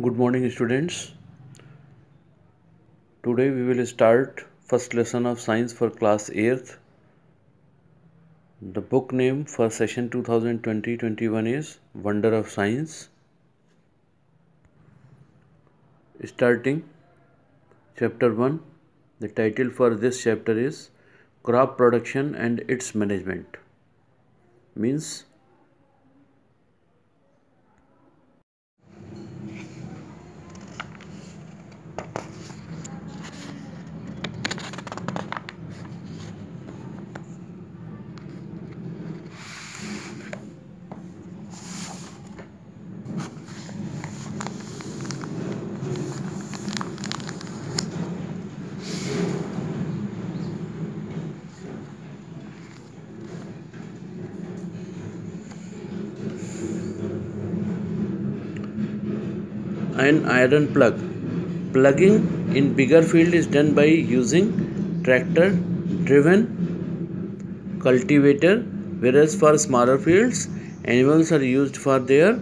Good morning, students. Today we will start first lesson of science for class 8th. The book name for session 2020-21 is Wonder of Science. Starting chapter 1. The title for this chapter is Crop Production and its Management. Means an iron plug. Plugging in bigger field is done by using tractor driven cultivator, whereas for smaller fields animals are used for this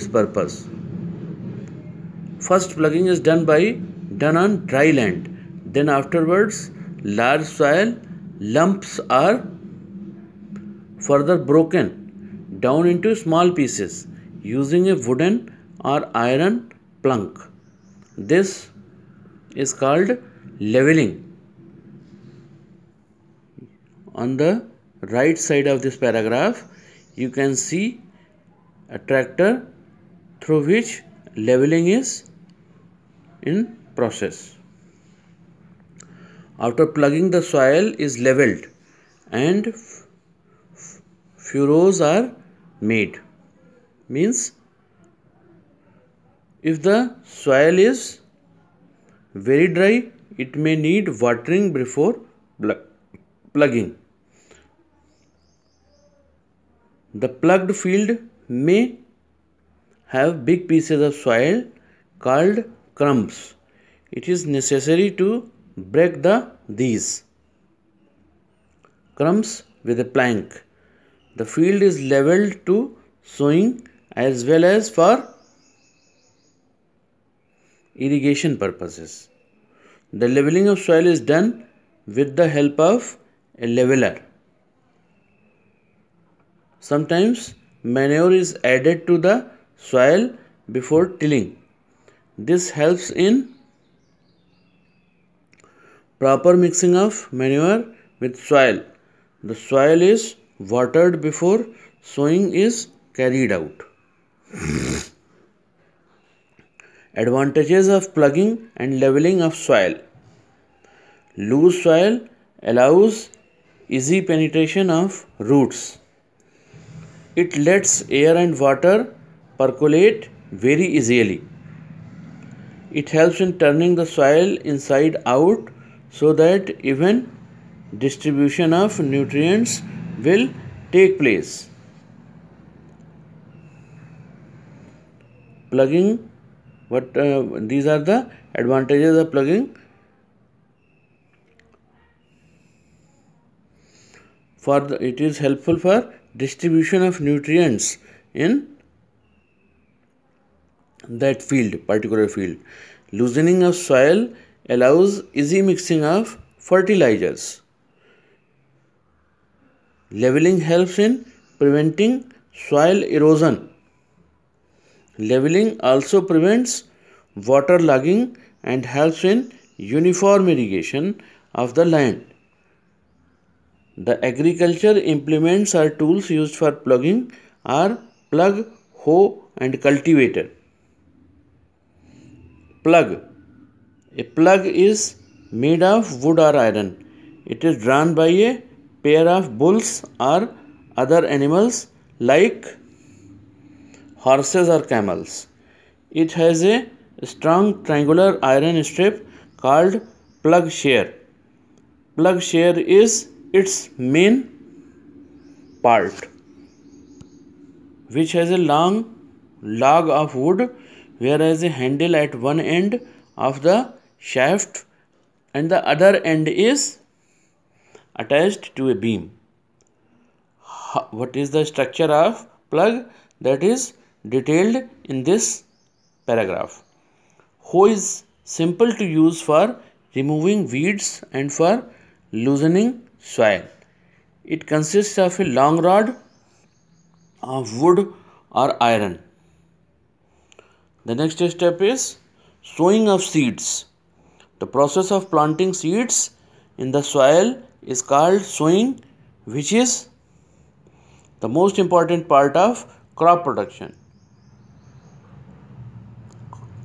purpose. First plugging is done on dry land. Then afterwards large soil lumps are further broken down into small pieces using a wooden or iron plunk. This is called leveling. On the right side of this paragraph, you can see a tractor through which leveling is in process. After plugging, the soil is leveled and furrows are made. Means if the soil is very dry, it may need watering before plugging. The plugged field may have big pieces of soil called crumbs. It is necessary to break these crumbs with a plank. The field is leveled to sowing as well as for irrigation purposes. The leveling of soil is done with the help of a leveler. Sometimes manure is added to the soil before tilling. This helps in proper mixing of manure with soil. The soil is watered before sowing is carried out. Advantages of plugging and leveling of soil. Loose soil allows easy penetration of roots. It lets air and water percolate very easily. It helps in turning the soil inside out so that even distribution of nutrients will take place. Plugging, these are the advantages of plugging. It is helpful for distribution of nutrients in that particular field. Loosening of soil allows easy mixing of fertilizers. Leveling helps in preventing soil erosion. Leveling also prevents waterlogging and helps in uniform irrigation of the land. The agriculture implements or tools used for plugging are plug, hoe and cultivator. Plug. A plug is made of wood or iron. It is drawn by a pair of bulls or other animals like horses or camels. It has a strong triangular iron strip called plug shear. Plug shear is its main part, which has a long log of wood, whereas a handle at one end of the shaft and the other end is attached to a beam. What is the structure of plug? That is detailed in this paragraph. Hoe is simple to use for removing weeds and for loosening soil. It consists of a long rod of wood or iron. The next step is sowing of seeds. The process of planting seeds in the soil is called sowing, which is the most important part of crop production.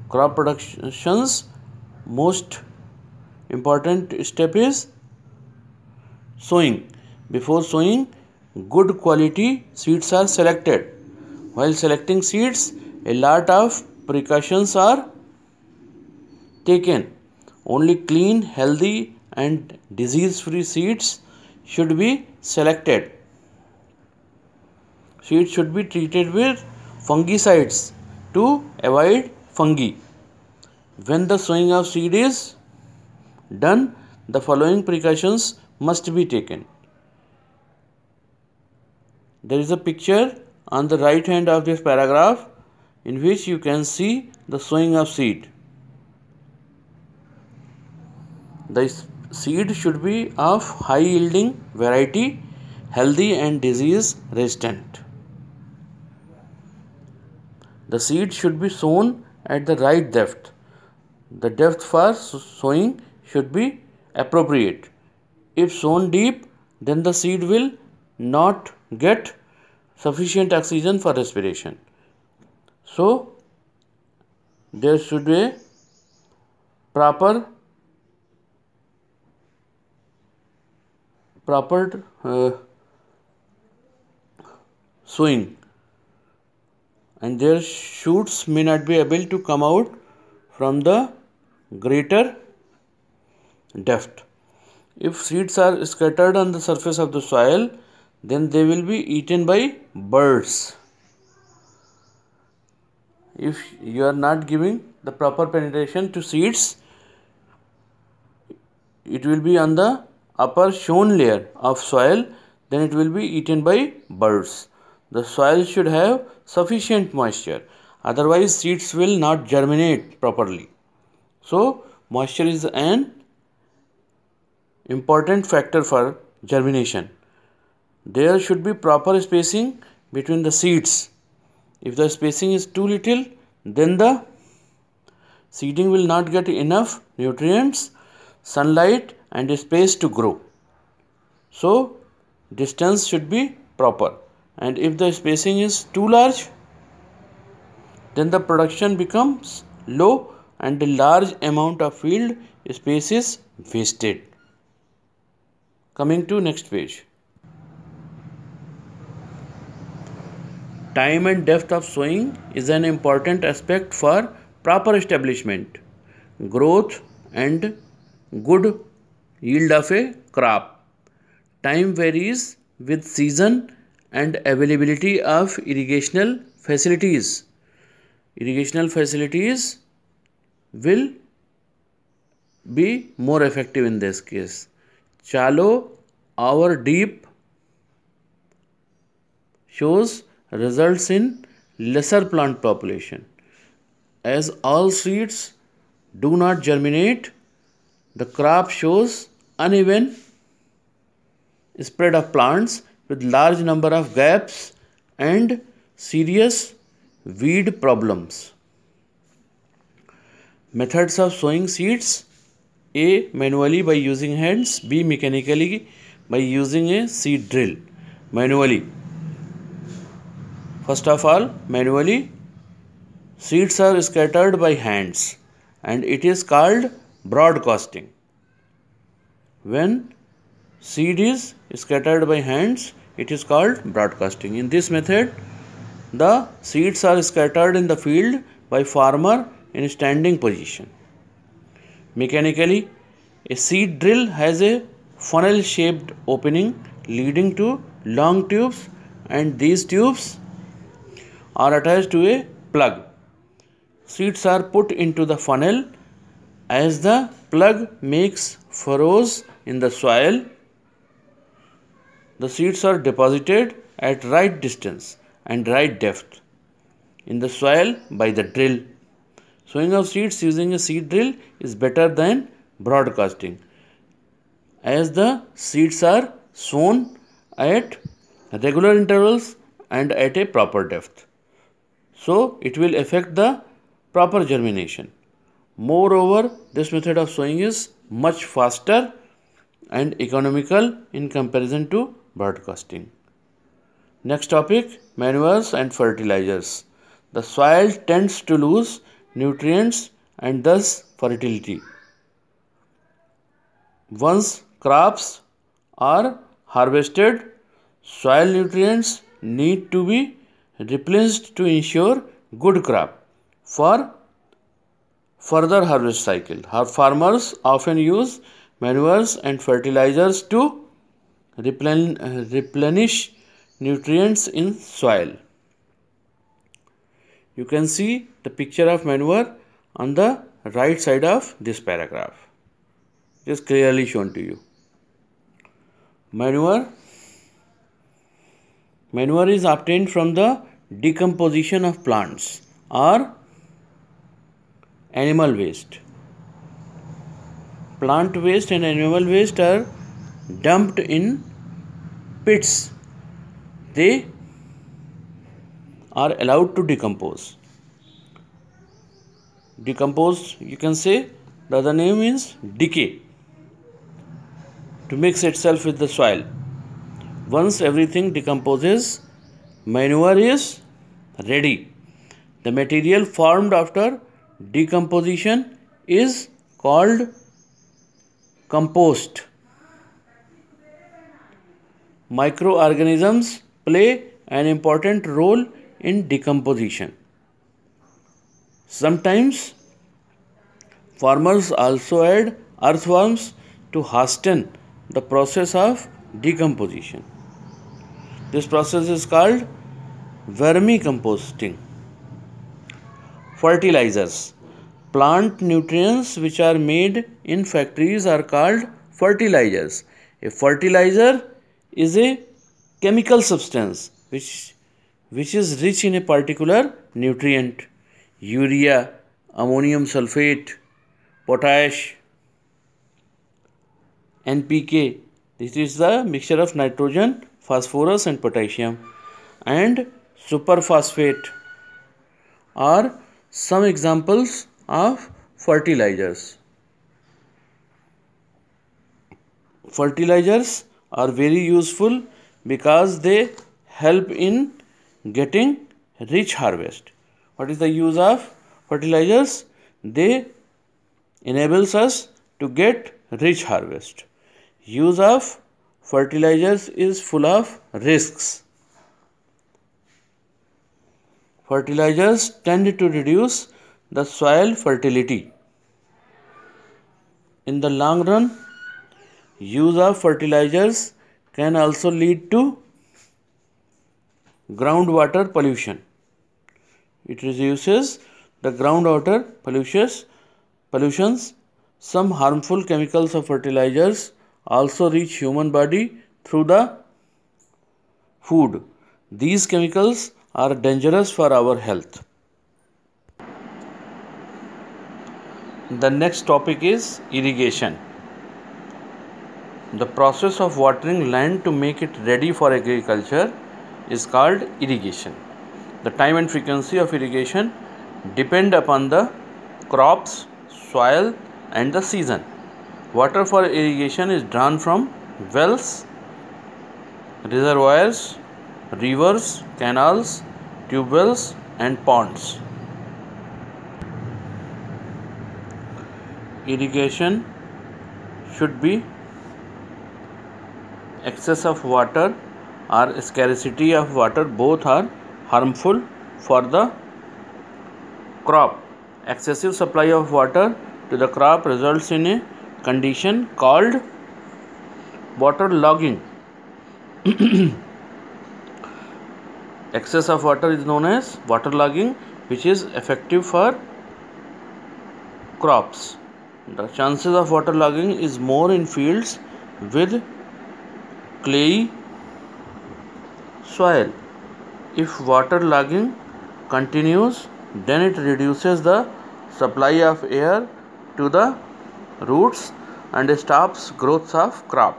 Crop production's most important step is sowing. Before sowing, good quality seeds are selected. While selecting seeds, a lot of precautions are taken. Only clean, healthy, and disease-free seeds should be selected. Seeds should be treated with fungicides to avoid fungi. When the sowing of seed is done, the following precautions must be taken. There is a picture on the right hand of this paragraph in which you can see the sowing of seed. The seed should be of high yielding variety, healthy and disease resistant. The seed should be sown at the right depth. The depth for sowing should be appropriate. If sown deep, then the seed will not get sufficient oxygen for respiration. So, there should be a proper sowing, and their shoots may not be able to come out from the greater depth. If seeds are scattered on the surface of the soil, then they will be eaten by birds. If you are not giving the proper penetration to seeds, it will be on the upper shown layer of soil, then it will be eaten by birds. The soil should have sufficient moisture, otherwise seeds will not germinate properly. So, moisture is an important factor for germination. There should be proper spacing between the seeds. If the spacing is too little, then the seeding will not get enough nutrients, sunlight and space to grow. So, distance should be proper. And if the spacing is too large, then the production becomes low and a large amount of field space is wasted. Coming to next page. Time and depth of sowing is an important aspect for proper establishment, growth and good yield of a crop. Time varies with season and availability of irrigational facilities. Irrigational facilities will be more effective in this case. Shallow or deep shows results in lesser plant population. As all seeds do not germinate, the crop shows uneven spread of plants with large number of gaps and serious weed problems. Methods of sowing seeds: A. Manually by using hands. B. Mechanically by using a seed drill. Manually. First of all, manually, seeds are scattered by hands and it is called broadcasting. When seed is scattered by hands, it is called broadcasting. In this method, the seeds are scattered in the field by farmer in standing position. Mechanically, a seed drill has a funnel-shaped opening leading to long tubes, and these tubes are attached to a plug. Seeds are put into the funnel. As the plug makes furrows in the soil, the seeds are deposited at right distance and right depth in the soil by the drill. Sowing of seeds using a seed drill is better than broadcasting, as the seeds are sown at regular intervals and at a proper depth. So it will affect the proper germination. Moreover, this method of sowing is much faster and economical in comparison to broadcasting. Next topic, manures and fertilizers. The soil tends to lose nutrients and thus fertility. Once crops are harvested, soil nutrients need to be replenished to ensure good crop for further harvest cycle. Farmers often use manures and fertilizers to replenish nutrients in soil. You can see the picture of manure on the right side of this paragraph. It is clearly shown to you. Manure is obtained from the decomposition of plants or animal waste. Plant waste and animal waste are dumped in pits. They are allowed to decompose. Decompose, you can say, the other name is decay, to mix itself with the soil. Once everything decomposes, manure is ready. The material formed after decomposition is called compost. Microorganisms play an important role in decomposition. Sometimes farmers also add earthworms to hasten the process of decomposition. This process is called vermicomposting. Fertilizers. Plant nutrients which are made in factories are called fertilizers. A fertilizer is a chemical substance which is rich in a particular nutrient: urea, ammonium sulfate, potash, NPK. This is the mixture of nitrogen, phosphorus and potassium, and superphosphate are some examples of fertilizers. Fertilizers are very useful because they help in getting rich harvest. What is the use of fertilizers? They enables us to get rich harvest. Use of fertilizers is full of risks. Fertilizers tend to reduce the soil fertility. In the long run, use of fertilizers can also lead to groundwater pollution. It reduces the groundwater pollutions. Some harmful chemicals of fertilizers also reach human body through the food. These chemicals are dangerous for our health. The next topic is irrigation. The process of watering land to make it ready for agriculture is called irrigation. The time and frequency of irrigation depend upon the crops, soil and the season. Water for irrigation is drawn from wells, reservoirs, rivers, canals, tube wells and ponds. Irrigation should be excess of water or scarcity of water, both are harmful for the crop. Excessive supply of water to the crop results in a condition called waterlogging. Excess of water is known as waterlogging, which is effective for crops. The chances of waterlogging is more in fields with clayey soil. If waterlogging continues, then it reduces the supply of air to the roots and stops growth of crop.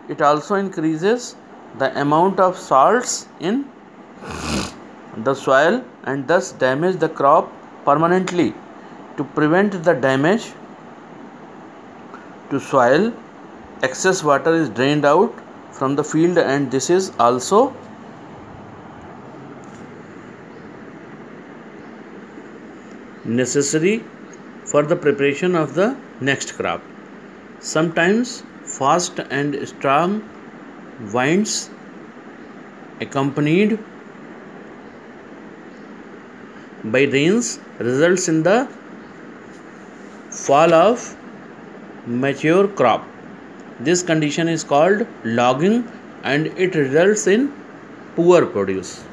It also increases the amount of salts in the soil and thus damage the crop permanently. To prevent the damage to soil, excess water is drained out from the field, and this is also necessary for the preparation of the next crop. Sometimes fast and strong winds accompanied by rains results in the fall of mature crop. This condition is called logging and it results in poor produce.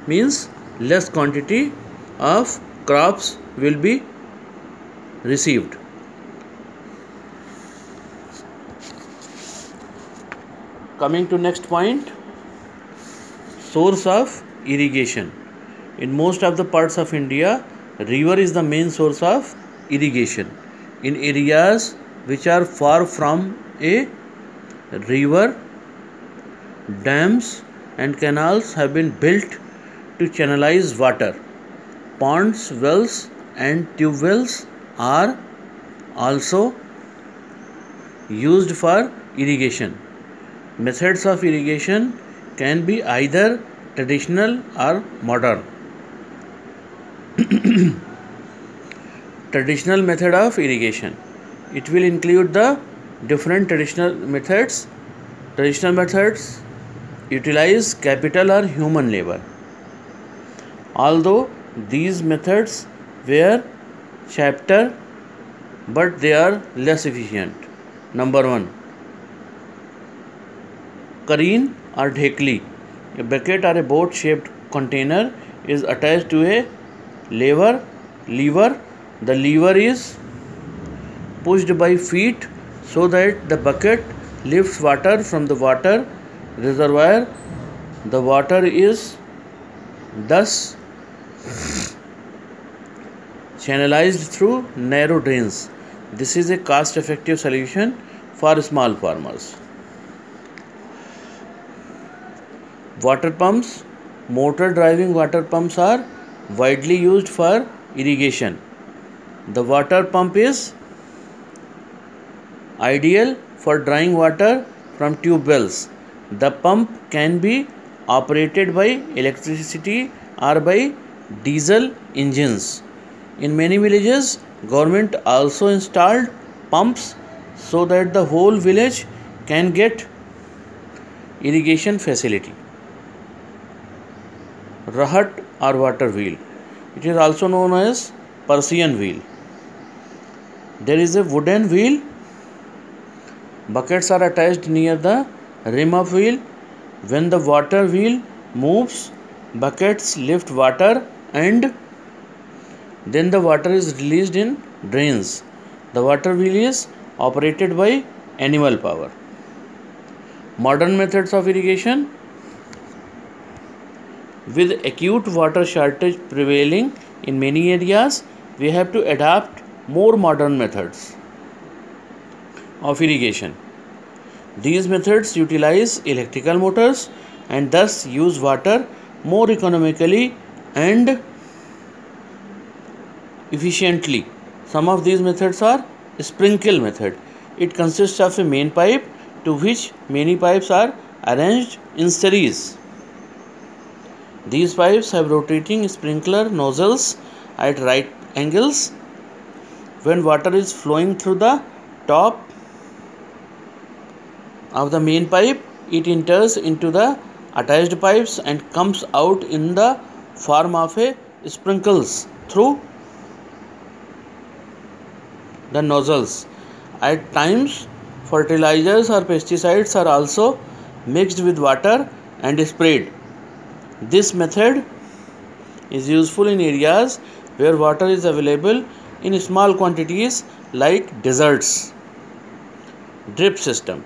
Means less quantity of crops will be received. Coming to next point, source of irrigation. In most of the parts of India, river is the main source of irrigation. In areas which are far from a river, dams and canals have been built to channelize water. Ponds, wells and tube wells are also used for irrigation. Methods of irrigation can be either traditional or modern. Traditional method of irrigation. It will include the different traditional methods. Traditional methods utilize capital or human labor. Although these methods were cheaper, but they are less efficient. Number 1. Kareen or dhekli. A bucket or a boat shaped container is attached to a lever. The lever is pushed by feet so that the bucket lifts water from the water reservoir. The water is thus channelized through narrow drains. This is a cost-effective solution for small farmers. Water pumps. Motor driving water pumps are widely used for irrigation. The water pump is ideal for drawing water from tube wells. The pump can be operated by electricity or by diesel engines. In many villages, government also installed pumps so that the whole village can get irrigation facility. Rahat or water wheel. It is also known as Persian wheel. There is a wooden wheel. Buckets are attached near the rim of wheel. When the water wheel moves, buckets lift water and then the water is released in drains. The water wheel is operated by animal power. Modern methods of irrigation. With acute water shortage prevailing in many areas, we have to adopt more modern methods of irrigation. These methods utilize electrical motors and thus use water more economically and efficiently. Some of these methods are sprinkle method. It consists of a main pipe to which many pipes are arranged in series. These pipes have rotating sprinkler nozzles at right angles. When water is flowing through the top of the main pipe, it enters into the attached pipes and comes out in the form of a sprinkles through the nozzles. At times, fertilizers or pesticides are also mixed with water and sprayed. This method is useful in areas where water is available in small quantities like deserts. Drip system.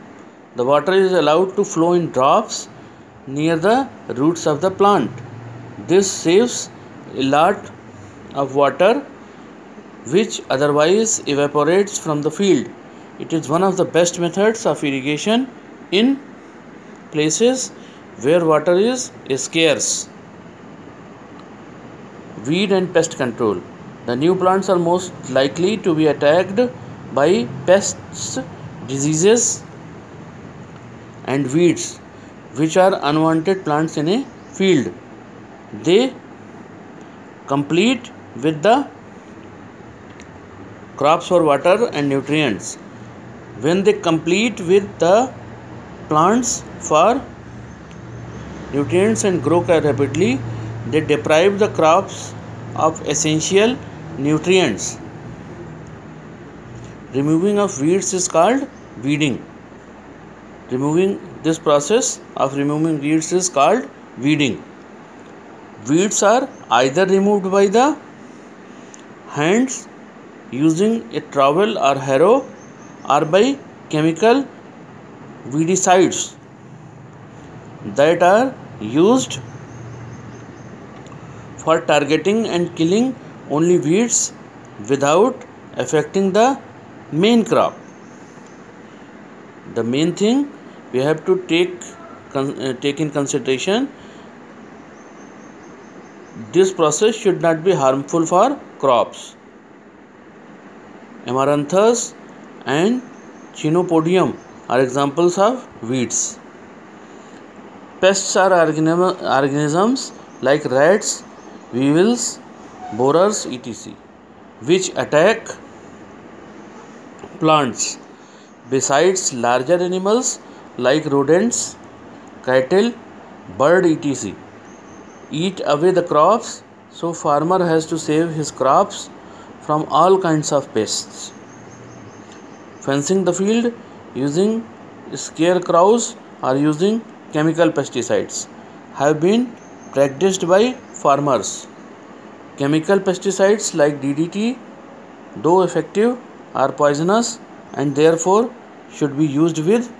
The water is allowed to flow in drops near the roots of the plant. This saves a lot of water which otherwise evaporates from the field. It is one of the best methods of irrigation in places where water is scarce. Weed and pest control. The new plants are most likely to be attacked by pests, diseases, and weeds, which are unwanted plants in a field. They compete with the crops for water and nutrients. When they compete with the plants for nutrients and grow rapidly, they deprive the crops of essential nutrients. Removing of weeds is called weeding. This process of removing weeds is called weeding. Weeds are either removed by the hands using a trowel or harrow, or by chemical weedicides that are used for targeting and killing only weeds without affecting the main crop. The main thing we have to take in consideration, this process should not be harmful for crops. Amaranthus and Chenopodium are examples of weeds. Pests are organisms like rats, weevils, borers, etc., which attack plants. Besides, larger animals like rodents, cattle, bird, etc., eat away the crops, so farmer has to save his crops from all kinds of pests. Fencing the field using scarecrows or using chemical pesticides have been practiced by farmers. Chemical pesticides like DDT, though effective, are poisonous and therefore should be used with